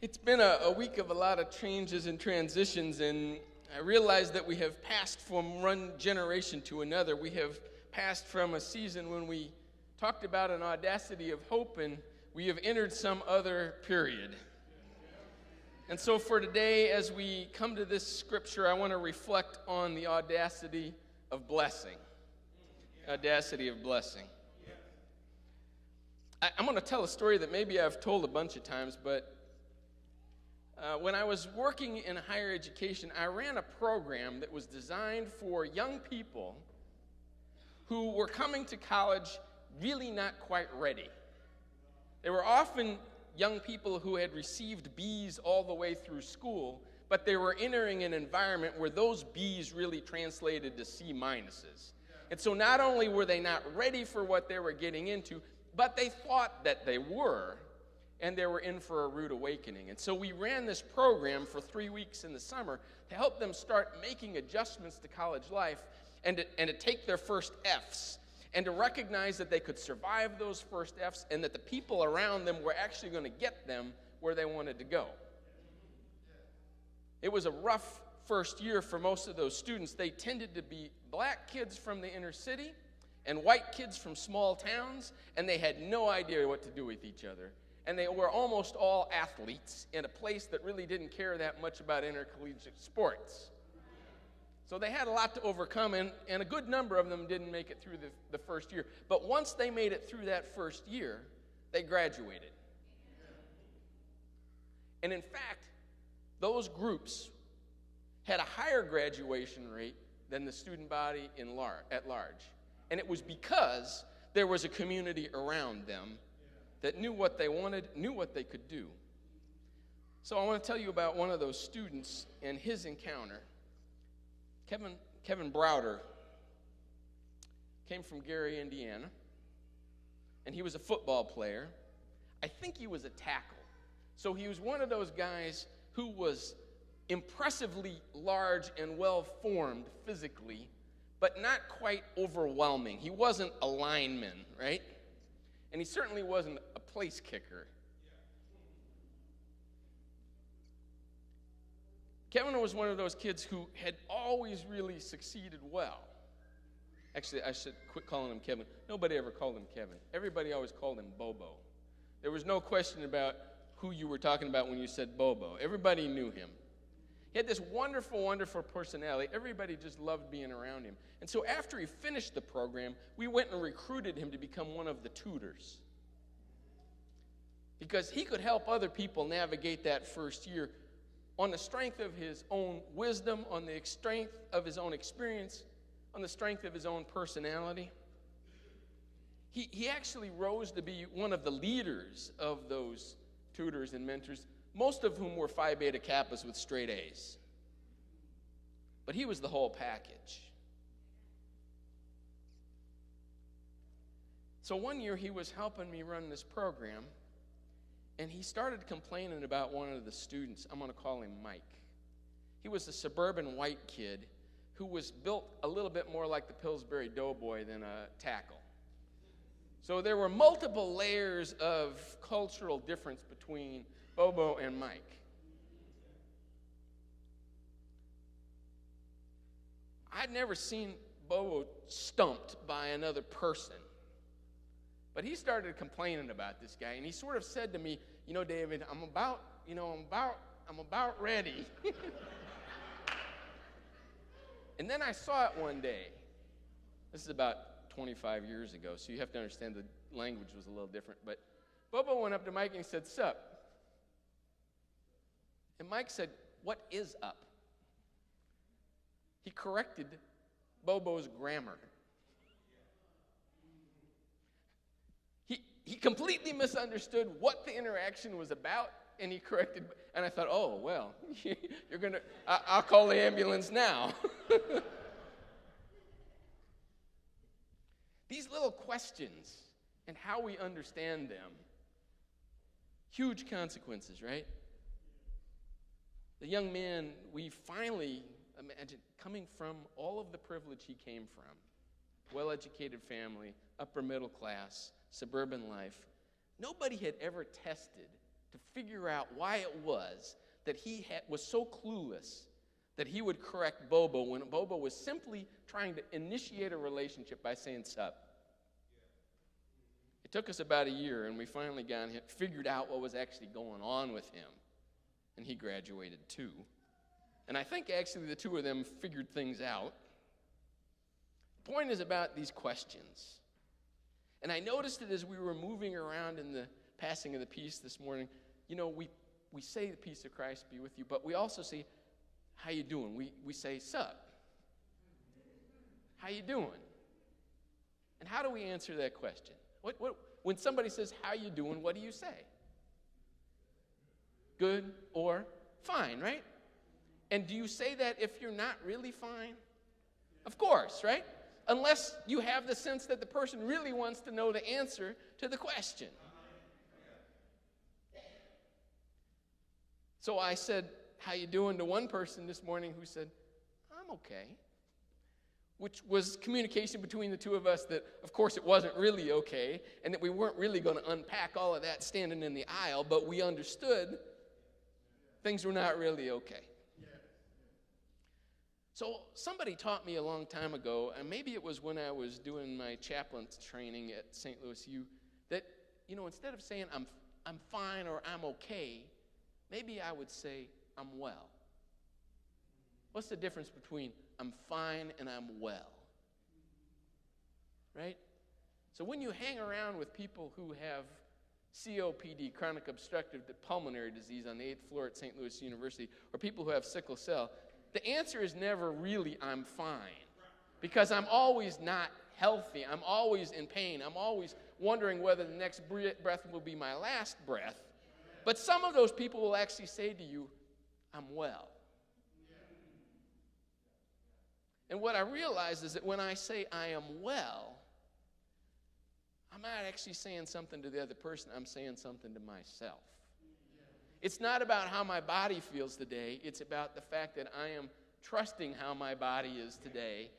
It's been a week of a lot of changes and transitions, and I realize that we have passed from one generation to another. We have passed from a season when we talked about an audacity of hope, and we have entered some other period. And so for today, as we come to this scripture, I want to reflect on the audacity of blessing. Audacity of blessing. I'm going to tell a story that maybe I've told a bunch of times, but when I was working in higher education, I ran a program that was designed for young people who were coming to college really not quite ready. They were often young people who had received B's all the way through school, but they were entering an environment where those B's really translated to C minuses. And so not only were they not ready for what they were getting into, but they thought that they were, and they were in for a rude awakening. And so we ran this program for 3 weeks in the summer to help them start making adjustments to college life and to take their first F's and to recognize that they could survive those first F's and that the people around them were actually going to get them where they wanted to go. It was a rough first year for most of those students. They tended to be black kids from the inner city and white kids from small towns, and they had no idea what to do with each other. And they were almost all athletes in a place that really didn't care that much about intercollegiate sports. So they had a lot to overcome, and a good number of them didn't make it through the first year. But once they made it through that first year, they graduated. And in fact, those groups had a higher graduation rate than the student body at large. And it was because there was a community around them that knew what they wanted, knew what they could do. So I want to tell you about one of those students and his encounter. Kevin Browder came from Gary, Indiana, and he was a football player. I think he was a tackle. So he was one of those guys who was impressively large and well-formed physically, but not quite overwhelming. He wasn't a lineman, right? And he certainly wasn't a place kicker. Kevin was one of those kids who had always really succeeded well. Actually, I should quit calling him Kevin. Nobody ever called him Kevin. Everybody always called him Bobo. There was no question about who you were talking about when you said Bobo. Everybody knew him. He had this wonderful, wonderful personality. Everybody just loved being around him. And so after he finished the program, we went and recruited him to become one of the tutors. Because he could help other people navigate that first year on the strength of his own wisdom, on the strength of his own experience, on the strength of his own personality. He actually rose to be one of the leaders of those tutors and mentors, most of whom were Phi Beta Kappas with straight A's. But he was the whole package. So one year he was helping me run this program, and he started complaining about one of the students. I'm going to call him Mike. He was a suburban white kid who was built a little bit more like the Pillsbury Doughboy than a tackle. So there were multiple layers of cultural difference between Bobo and Mike. I'd never seen Bobo stumped by another person. But he started complaining about this guy, and he sort of said to me, "You know, David, I'm about ready." And then I saw it one day. This is about 25 years ago, so you have to understand the language was a little different. But Bobo went up to Mike and he said, "Sup?" And Mike said, "What is up?" He corrected Bobo's grammar. He completely misunderstood what the interaction was about, and he corrected. And I thought, oh, well, I'll call the ambulance now. These little questions and how we understand them, huge consequences, right? The young man, we finally imagine coming from all of the privilege he came from, well-educated family, upper middle class, suburban life. Nobody had ever tested to figure out why it was that he was so clueless that he would correct Bobo when Bobo was simply trying to initiate a relationship by saying sup. It took us about a year, and we finally figured out what was actually going on with him. And he graduated too. And I think actually the two of them figured things out. The point is about these questions. And I noticed it as we were moving around in the passing of the peace this morning. You know, we say the peace of Christ be with you, but we also say, how you doing? We say, sup. How you doing? And how do we answer that question? When somebody says, how you doing, what do you say? Good or fine, right? And do you say that if you're not really fine? Of course, right? Unless you have the sense that the person really wants to know the answer to the question. So I said, how you doing, to one person this morning who said, I'm okay. Which was communication between the two of us that, of course, it wasn't really okay, and that we weren't really going to unpack all of that standing in the aisle, but we understood things were not really okay. So somebody taught me a long time ago, and maybe it was when I was doing my chaplain's training at St. Louis U, that, you know, instead of saying I'm fine or I'm okay, maybe I would say I'm well. What's the difference between I'm fine and I'm well? Right? So when you hang around with people who have COPD, chronic obstructive pulmonary disease, on the 8th floor at St. Louis University, or people who have sickle cell, the answer is never really I'm fine, because I'm always not healthy. I'm always in pain. I'm always wondering whether the next breath will be my last breath. But some of those people will actually say to you, I'm well. And what I realize is that when I say I am well, I'm not actually saying something to the other person. I'm saying something to myself. It's not about how my body feels today. It's about the fact that I am trusting how my body is today.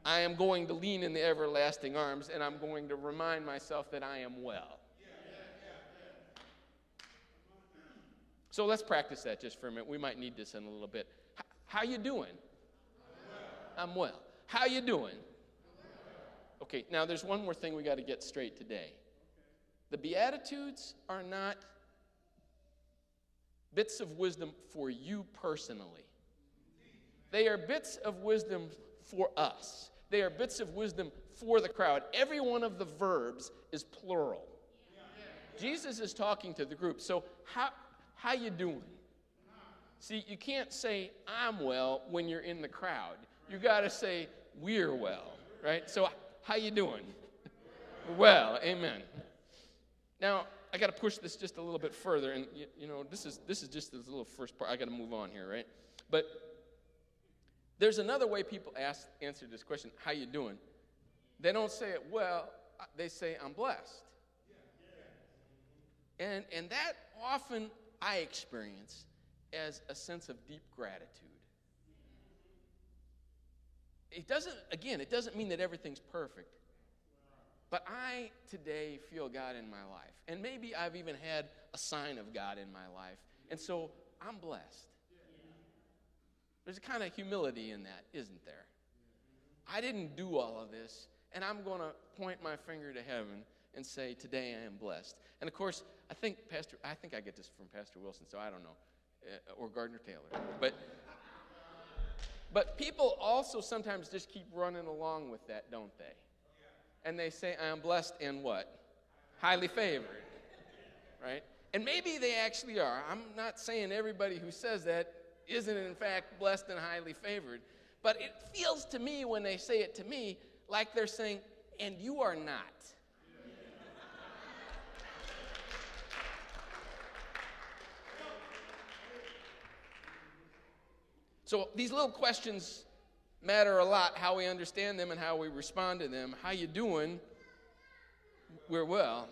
I am going to lean in the everlasting arms, and I'm going to remind myself that I am well. So let's practice that just for a minute. We might need this in a little bit. How you doing? I'm well. How you doing? Okay, now there's one more thing we got to get straight today. The Beatitudes are not bits of wisdom for you personally. They are bits of wisdom for us. They are bits of wisdom for the crowd. Every one of the verbs is plural. Jesus is talking to the group. So how you doing? See, you can't say I'm well when you're in the crowd. You got to say we're well, right? So how you doing? Well, amen. Now, I got to push this just a little bit further, and you know, this is just this little first part. I got to move on here, right? But there's another way people answer this question, how you doing? They don't say it well, they say I'm blessed. And that often I experience as a sense of deep gratitude. It doesn't mean that everything's perfect. But I today feel God in my life. And maybe I've even had a sign of God in my life. And so I'm blessed. There's a kind of humility in that, isn't there? I didn't do all of this, and I'm going to point my finger to heaven and say, today I am blessed. And of course, I think I get this from Pastor Wilson, so I don't know, or Gardner Taylor. But people also sometimes just keep running along with that, don't they? And they say, I am blessed and what? Highly favored, right? And maybe they actually are. I'm not saying everybody who says that isn't in fact blessed and highly favored. But it feels to me when they say it to me like they're saying, and you are not. So these little questions matter a lot, how we understand them and how we respond to them. How you doing? We're well.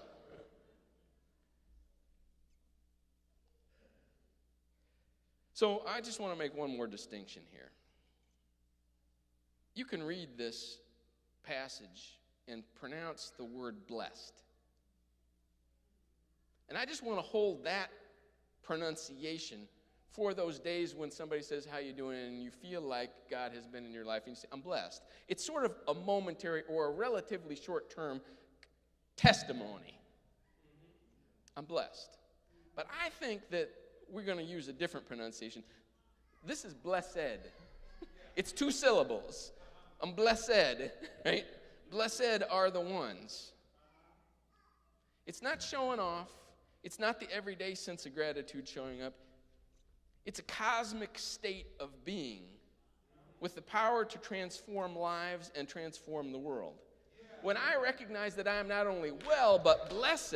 So I just want to make one more distinction here. You can read this passage and pronounce the word blessed. And I just want to hold that pronunciation for those days when somebody says, how you doing? And you feel like God has been in your life. And you say, I'm blessed. It's sort of a momentary or a relatively short-term testimony. I'm blessed. But I think that we're going to use a different pronunciation. This is blessed. It's 2 syllables. I'm blessed, right? Blessed are the ones. It's not showing off. It's not the everyday sense of gratitude showing up. It's a cosmic state of being with the power to transform lives and transform the world. When I recognize that I am not only well, but blessed,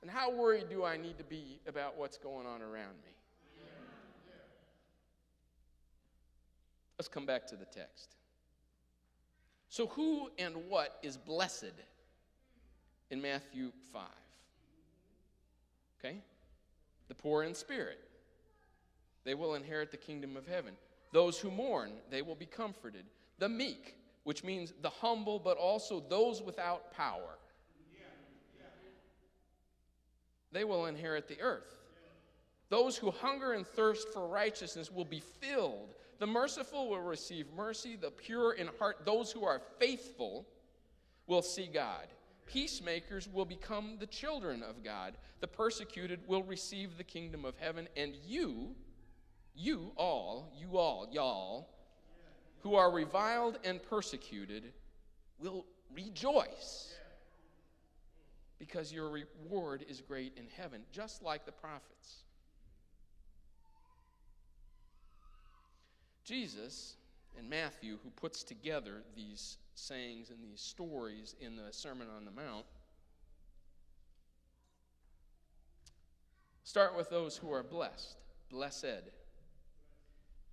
then how worried do I need to be about what's going on around me? Let's come back to the text. So who and what is blessed in Matthew 5? Okay? The poor in spirit. They will inherit the kingdom of heaven. Those who mourn, they will be comforted. The meek, which means the humble, but also those without power. They will inherit the earth. Those who hunger and thirst for righteousness will be filled. The merciful will receive mercy. The pure in heart, those who are faithful, will see God. Peacemakers will become the children of God. The persecuted will receive the kingdom of heaven. And y'all, who are reviled and persecuted, will rejoice, because your reward is great in heaven, just like the prophets. Jesus and Matthew, who puts together these sayings and these stories in the Sermon on the Mount, start with those who are blessed,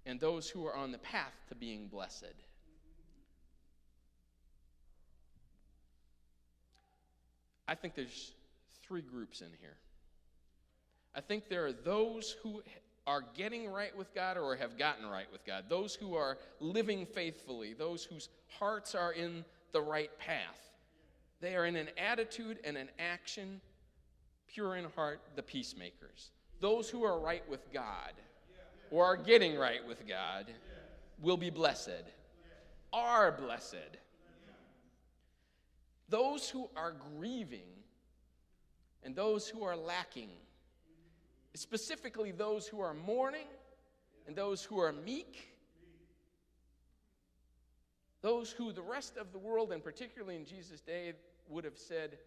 and those who are on the path to being blessed. I think there's 3 groups in here. I think there are those who are getting right with God or have gotten right with God, those who are living faithfully, those whose hearts are in the right path. They are in an attitude and an action, pure in heart, the peacemakers. Those who are right with God or are getting right with God will be blessed, are blessed. Those who are grieving and those who are lacking, specifically those who are mourning and those who are meek, those who the rest of the world, and particularly in Jesus' day, would have said,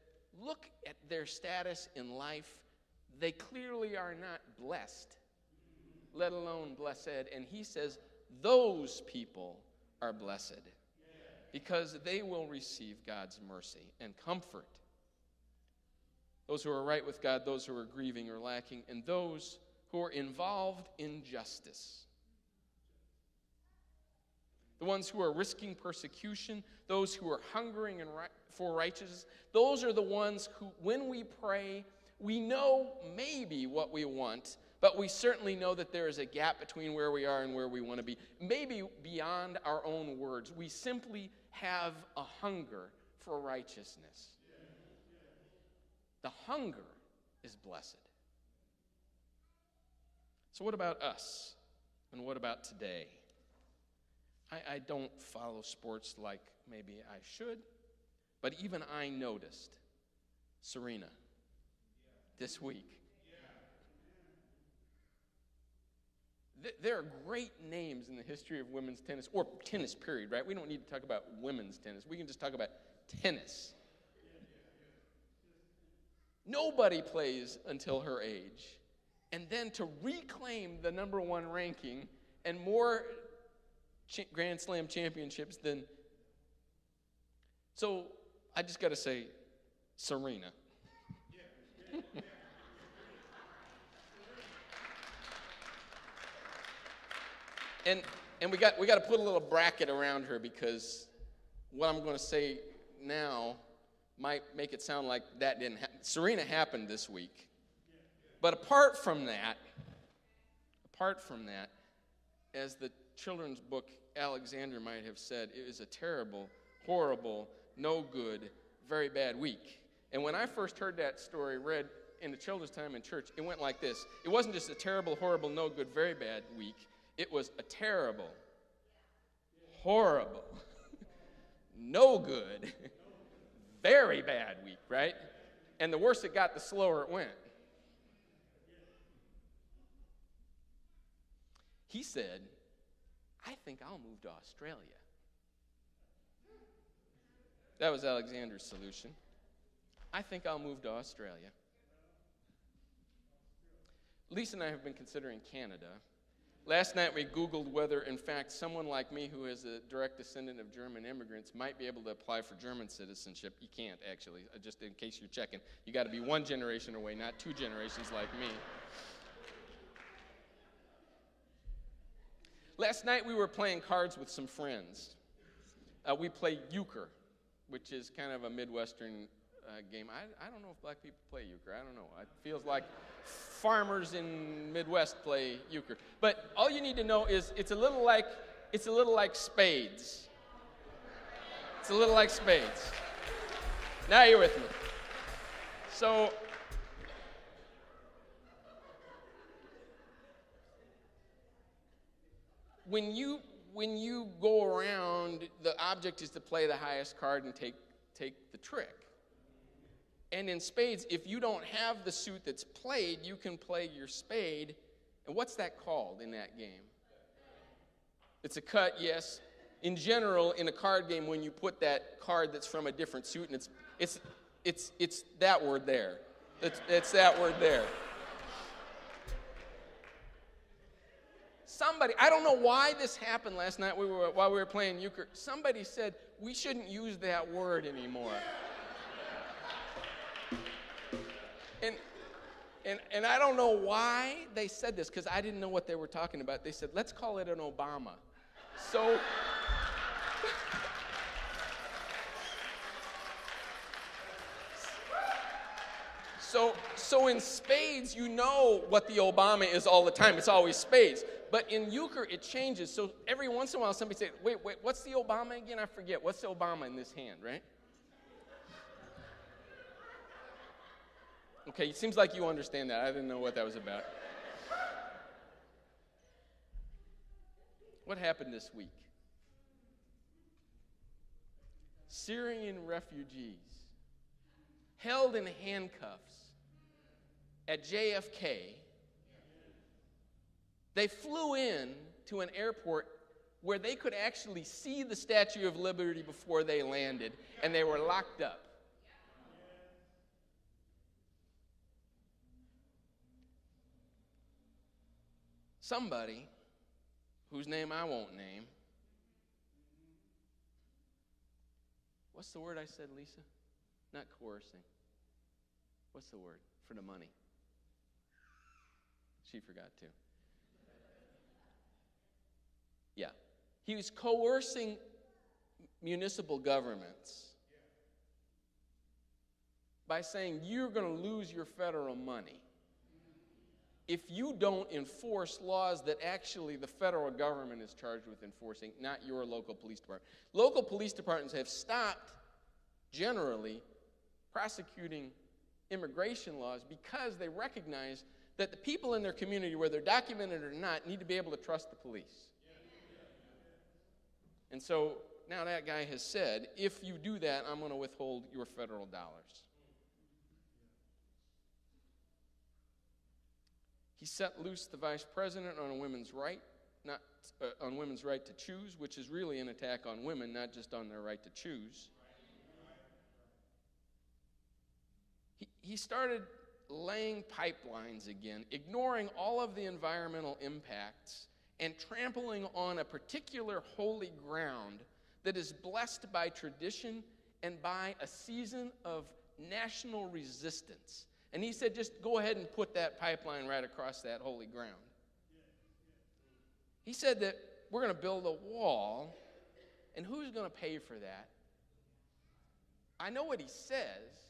look at their status in life. They clearly are not blessed, let alone blessed. And he says, those people are blessed, because they will receive God's mercy and comfort. Those who are right with God, those who are grieving or lacking, and those who are involved in justice. The ones who are risking persecution, those who are hungering for righteousness, those are the ones who, when we pray, we know maybe what we want, but we certainly know that there is a gap between where we are and where we want to be. Maybe beyond our own words. We simply have a hunger for righteousness. The hunger is blessed. So what about us? And what about today? I don't follow sports like maybe I should, but even I noticed Serena this week. There are great names in the history of women's tennis, or tennis period, right? We don't need to talk about women's tennis. We can just talk about tennis. Nobody plays until her age. And then to reclaim the number 1 ranking and more Grand Slam championships than... So I just got to say, Serena. And we got to put a little bracket around her, because what I'm going to say now might make it sound like that didn't happen. Serena happened this week. But apart from that, as the children's book Alexander might have said, it was a terrible, horrible, no good, very bad week. And when I first heard that story read in the children's time in church, it went like this. It wasn't just a terrible, horrible, no good, very bad week. It was a terrible, horrible, no good, very bad week, right? And the worse it got, the slower it went. He said, I think I'll move to Australia. That was Alexander's solution. I think I'll move to Australia. Lisa and I have been considering Canada. Last night we Googled whether, in fact, someone like me who is a direct descendant of German immigrants might be able to apply for German citizenship. You can't, actually, just in case you're checking. You got to be one generation away, not two generations like me. Last night we were playing cards with some friends. We play euchre, which is kind of a Midwestern game. I don't know if black people play euchre. I don't know. It feels like farmers in Midwest play euchre. But all you need to know is it's a little like spades. It's a little like spades. Now you're with me. So when you go around, the object is to play the highest card and take the trick. And in spades, if you don't have the suit that's played, you can play your spade. And what's that called in that game? It's a cut, yes. In general, in a card game, when you put that card that's from a different suit, and it's that word there. It's that word there. Somebody, I don't know why this happened last night while we were playing euchre. Somebody said we shouldn't use that word anymore. And I don't know why they said this, because I didn't know what they were talking about. They said, let's call it an Obama. So in spades, you know what the Obama is all the time. It's always spades. But in euchre, it changes. So every once in a while, somebody says, wait, what's the Obama again? I forget. What's the Obama in this hand, right? Okay, it seems like you understand that. I didn't know what that was about. What happened this week? Syrian refugees held in handcuffs at JFK. They flew in to an airport where they could actually see the Statue of Liberty before they landed, and they were locked up. Somebody, whose name I won't name, what's the word I said, Lisa? Not coercing. What's the word for the money? She forgot too. Yeah. He was coercing municipal governments by saying, you're going to lose your federal money if you don't enforce laws that actually the federal government is charged with enforcing, not your local police department. Local police departments have stopped, generally, prosecuting immigration laws because they recognize that the people in their community, whether they're documented or not, need to be able to trust the police. And so now that guy has said, if you do that, I'm going to withhold your federal dollars. He set loose the vice president on women's right, on women's right to choose, which is really an attack on women, not just on their right to choose. He started laying pipelines again, ignoring all of the environmental impacts and trampling on a particular holy ground that is blessed by tradition and by a season of national resistance. And he said, just go ahead and put that pipeline right across that holy ground. He said that we're going to build a wall, and who's going to pay for that? I know what he says,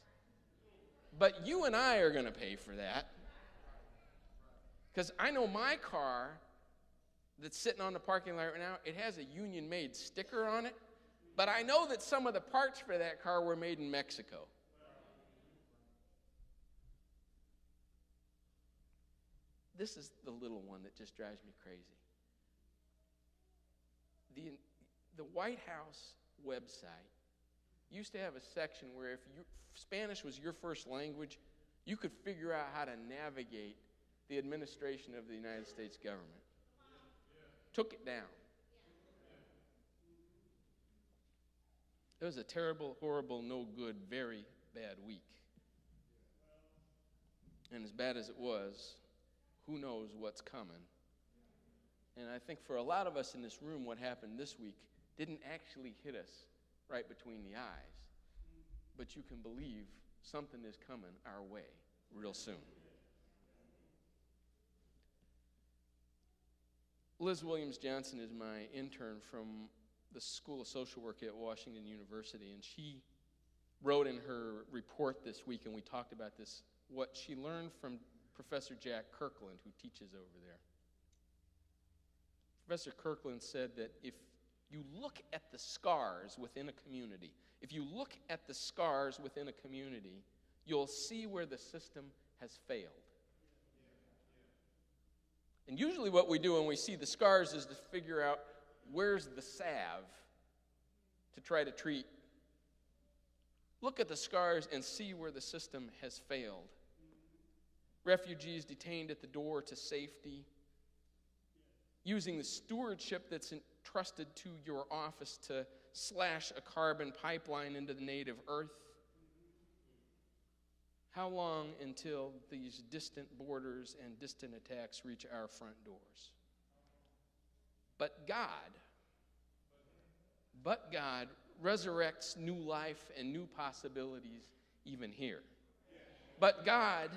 but you and I are going to pay for that. Because I know my car that's sitting on the parking lot right now, it has a union-made sticker on it, but I know that some of the parts for that car were made in Mexico. this is the little one that just drives me crazy. The White House website used to have a section where if Spanish was your first language, you could figure out how to navigate the administration of the United States government. Took it down. It was a terrible, horrible, no good, very bad week. And as bad as it was, who knows what's coming. And I think for a lot of us in this room, what happened this week didn't actually hit us right between the eyes. But you can believe something is coming our way real soon. Liz Williams-Johnson is my intern from the School of Social Work at Washington University, and she wrote in her report this week, and we talked about this, what she learned from Professor Jack Kirkland, who teaches over there. Professor Kirkland said that if you look at the scars within a community, you'll see where the system has failed. And usually what we do when we see the scars is to figure out where's the salve to try to treat. Look at the scars and see where the system has failed. Refugees detained at the door to safety, using the stewardship that's entrusted to your office to slash a carbon pipeline into the native earth. How long until these distant borders and distant attacks reach our front doors? But God resurrects new life and new possibilities even here. But God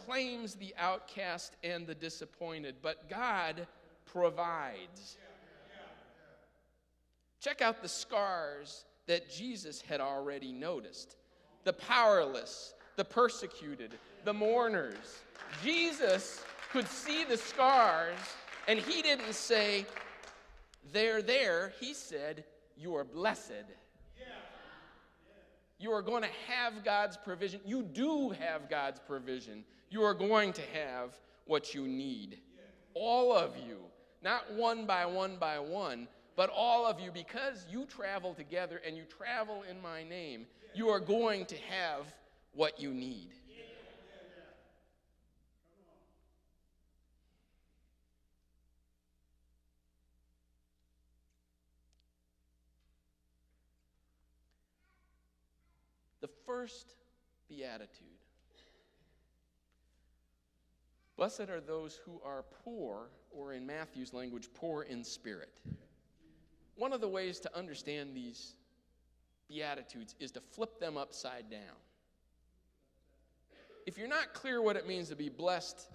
claims the outcast and the disappointed. But God provides. Check out the scars that Jesus had already noticed. The powerless, the persecuted, the mourners. Jesus could see the scars, and he didn't say, they're there. He said, you are blessed. You are going to have God's provision. You do have God's provision. You are going to have what you need. All of you, not one by one, but all of you, because you travel together and you travel in my name, you are going to have what you need. The first beatitude. Blessed are those who are poor, or in Matthew's language, poor in spirit. One of the ways to understand these Beatitudes is to flip them upside down. If you're not clear what it means to be blessed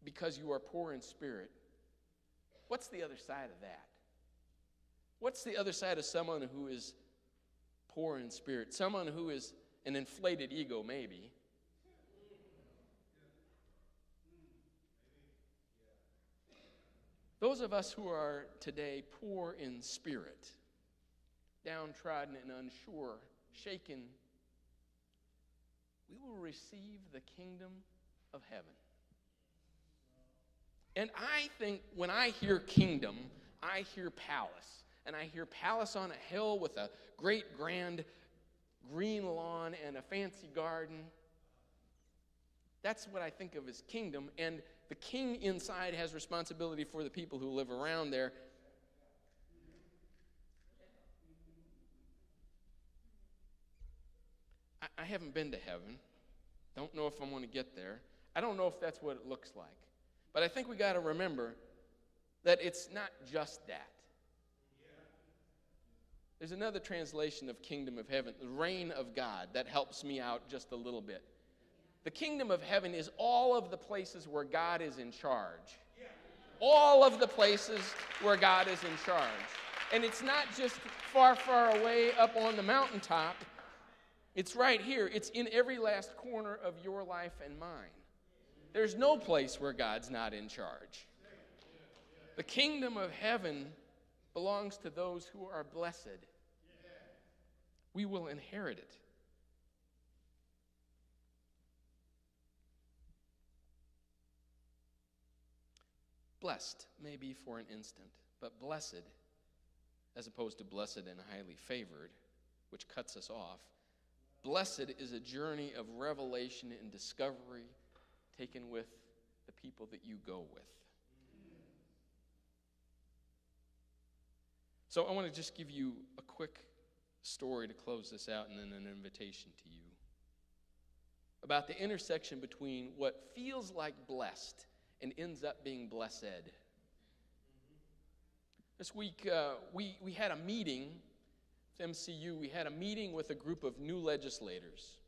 because you are poor in spirit, what's the other side of that? What's the other side of someone who is poor in spirit? Someone who is an inflated ego, maybe. Those of us who are today poor in spirit, downtrodden and unsure, shaken, we will receive the kingdom of heaven. And I think when I hear kingdom, I hear palace. And I hear palace on a hill with a great grand green lawn and a fancy garden. That's what I think of as kingdom. And the king inside has responsibility for the people who live around there. I haven't been to heaven. Don't know if I'm going to get there. I don't know if that's what it looks like. But I think we got to remember that it's not just that. There's another translation of kingdom of heaven, the reign of God, that helps me out just a little bit. The kingdom of heaven is all of the places where God is in charge. All of the places where God is in charge. And it's not just far, far away up on the mountaintop. It's right here. It's in every last corner of your life and mine. There's no place where God's not in charge. The kingdom of heaven belongs to those who are blessed. We will inherit it. Blessed, maybe for an instant, but blessed, as opposed to blessed and highly favored, which cuts us off. Blessed is a journey of revelation and discovery taken with the people that you go with. So I want to just give you a quick story to close this out and then an invitation to you about the intersection between what feels like blessed and ends up being blessed. This week, we had a meeting with MCU. We had a meeting with a group of new legislators,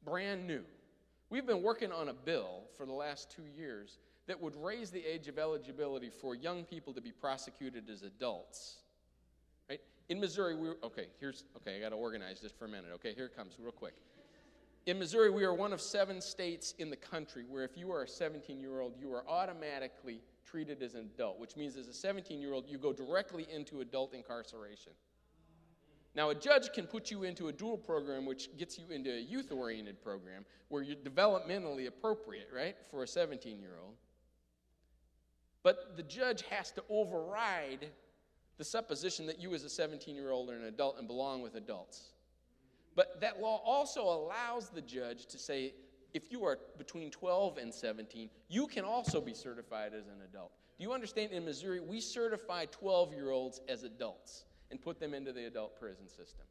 brand new. We've been working on a bill for the last 2 years that would raise the age of eligibility for young people to be prosecuted as adults. Right? In Missouri, I got to organize this for a minute. Okay, here it comes real quick. In Missouri, we are one of 7 states in the country where if you are a 17-year-old, you are automatically treated as an adult, which means as a 17-year-old, you go directly into adult incarceration. Now, a judge can put you into a dual program, which gets you into a youth-oriented program where you're developmentally appropriate, right, for a 17-year-old. But the judge has to override the supposition that you as a 17-year-old are an adult and belong with adults. But that law also allows the judge to say, if you are between 12 and 17, you can also be certified as an adult. Do you understand, in Missouri, we certify 12-year-olds as adults and put them into the adult prison system.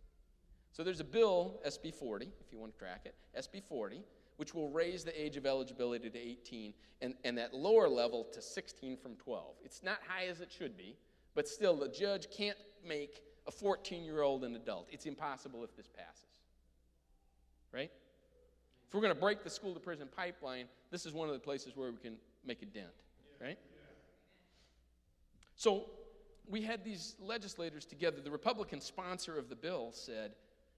So there's a bill, SB 40, if you want to track it, SB 40, which will raise the age of eligibility to 18 and that lower level to 16 from 12. It's not high as it should be, but still the judge can't make a 14-year-old an adult. It's impossible if this passes. Right? If we're going to break the school-to-prison pipeline, this is one of the places where we can make a dent. Right? So we had these legislators together. The Republican sponsor of the bill said,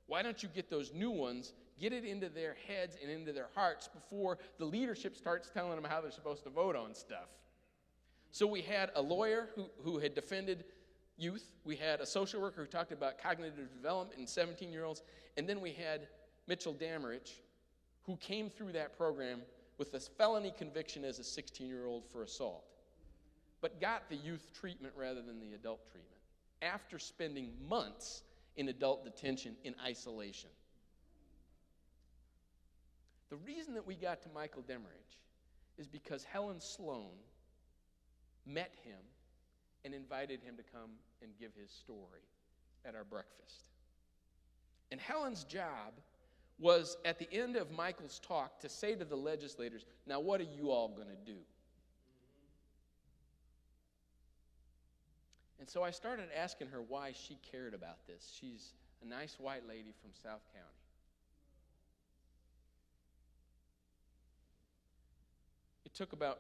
why don't you get those new ones, get it into their heads and into their hearts before the leadership starts telling them how they're supposed to vote on stuff. So we had a lawyer who had defended youth. We had a social worker who talked about cognitive development in 17-year-olds. And then we had Mitchell Damerich, who came through that program with a felony conviction as a 16-year-old for assault, but got the youth treatment rather than the adult treatment after spending months in adult detention in isolation. The reason that we got to Michael Demarich is because Helen Sloan met him and invited him to come and give his story at our breakfast. And Helen's job was, at the end of Michael's talk, to say to the legislators, now what are you all going to do? And so I started asking her why she cared about this. She's a nice white lady from South County. It took about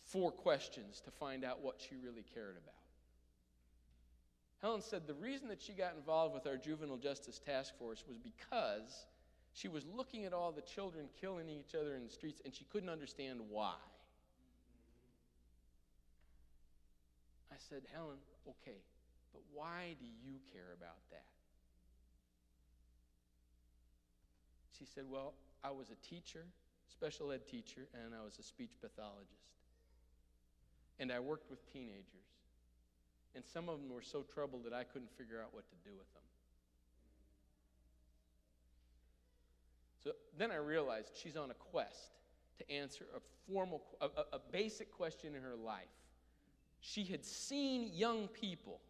4 questions to find out what she really cared about. Helen said the reason that she got involved with our juvenile justice task force was because she was looking at all the children killing each other in the streets and she couldn't understand why. I said, Helen, okay, but why do you care about that? She said, well, I was a teacher, special ed teacher, and I was a speech pathologist. And I worked with teenagers. And some of them were so troubled that I couldn't figure out what to do with them. So then I realized she's on a quest to answer a basic question in her life. She had seen young people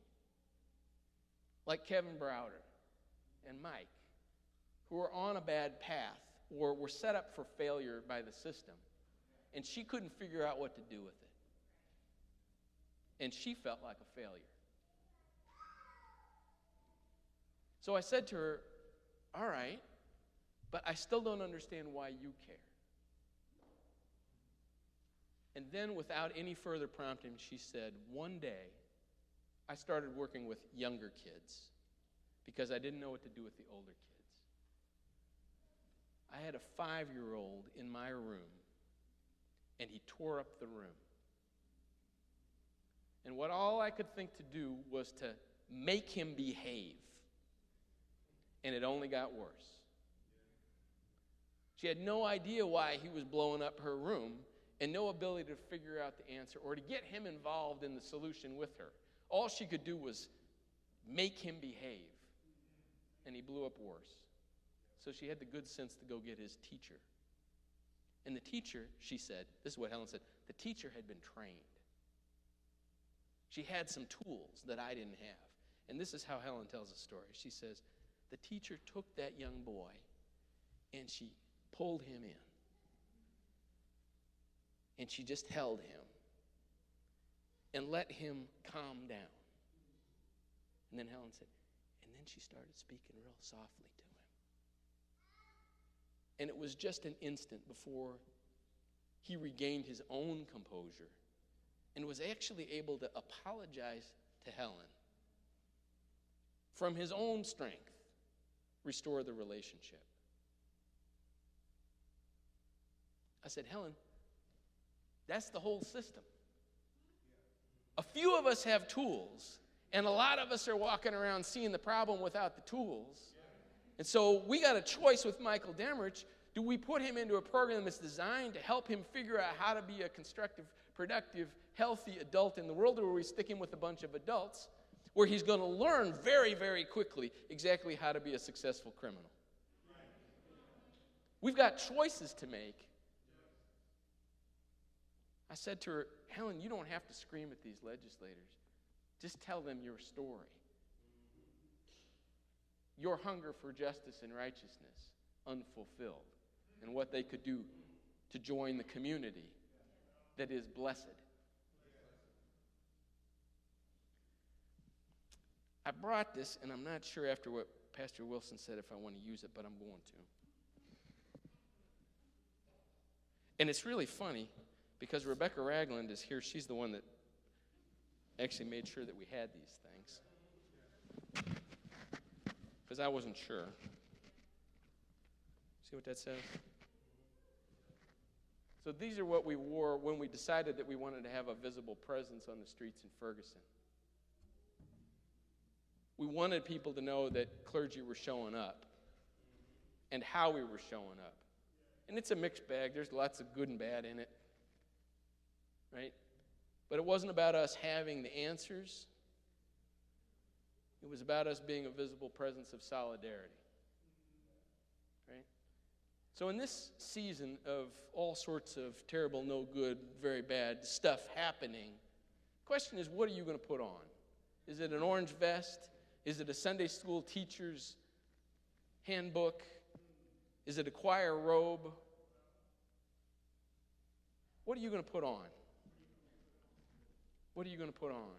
like Kevin Browder and Mike who were on a bad path or were set up for failure by the system, and she couldn't figure out what to do with it. And she felt like a failure. So I said to her, all right, but I still don't understand why you care. And then, without any further prompting, she said, one day, I started working with younger kids because I didn't know what to do with the older kids. I had a 5-year-old in my room, and he tore up the room. And what all I could think to do was to make him behave. And it only got worse. She had no idea why he was blowing up her room, and no ability to figure out the answer or to get him involved in the solution with her. All she could do was make him behave, and he blew up worse. So she had the good sense to go get his teacher. And the teacher, she said, this is what Helen said, the teacher had been trained. She had some tools that I didn't have. And this is how Helen tells the story. She says, the teacher took that young boy and she pulled him in. And she just held him and let him calm down. And then Helen said, and then she started speaking real softly to him. And it was just an instant before he regained his own composure and was actually able to apologize to Helen from his own strength, restore the relationship. I said, Helen, that's the whole system. A few of us have tools, and a lot of us are walking around seeing the problem without the tools. And so we got a choice with Michael Demrich. Do we put him into a program that's designed to help him figure out how to be a constructive, productive, healthy adult in the world, or we stick him with a bunch of adults where he's going to learn very, very quickly exactly how to be a successful criminal? We've got choices to make. I said to her, Helen, you don't have to scream at these legislators. Just tell them your story. Your hunger for justice and righteousness unfulfilled, and what they could do to join the community that is blessed. I brought this, and I'm not sure after what Pastor Wilson said if I want to use it, but I'm going to. And it's really funny because Rebecca Ragland is here. She's the one that actually made sure that we had these things, because I wasn't sure. See what that says? So these are what we wore when we decided that we wanted to have a visible presence on the streets in Ferguson. We wanted people to know that clergy were showing up and how we were showing up. And it's a mixed bag. There's lots of good and bad in it, right? But it wasn't about us having the answers. It was about us being a visible presence of solidarity, right? So in this season of all sorts of terrible, no good, very bad stuff happening, the question is, what are you going to put on? Is it an orange vest? Is it a Sunday school teacher's handbook? Is it a choir robe? What are you going to put on? What are you going to put on?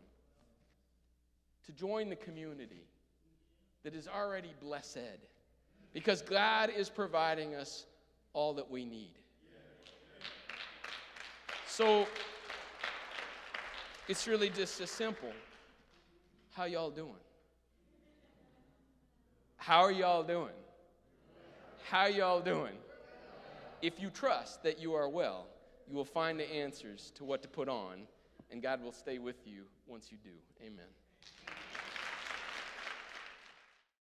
To join the community that is already blessed, because God is providing us all that we need. So it's really just as simple. How y'all doing? How are y'all doing? How y'all doing? If you trust that you are well, you will find the answers to what to put on, and God will stay with you once you do. Amen.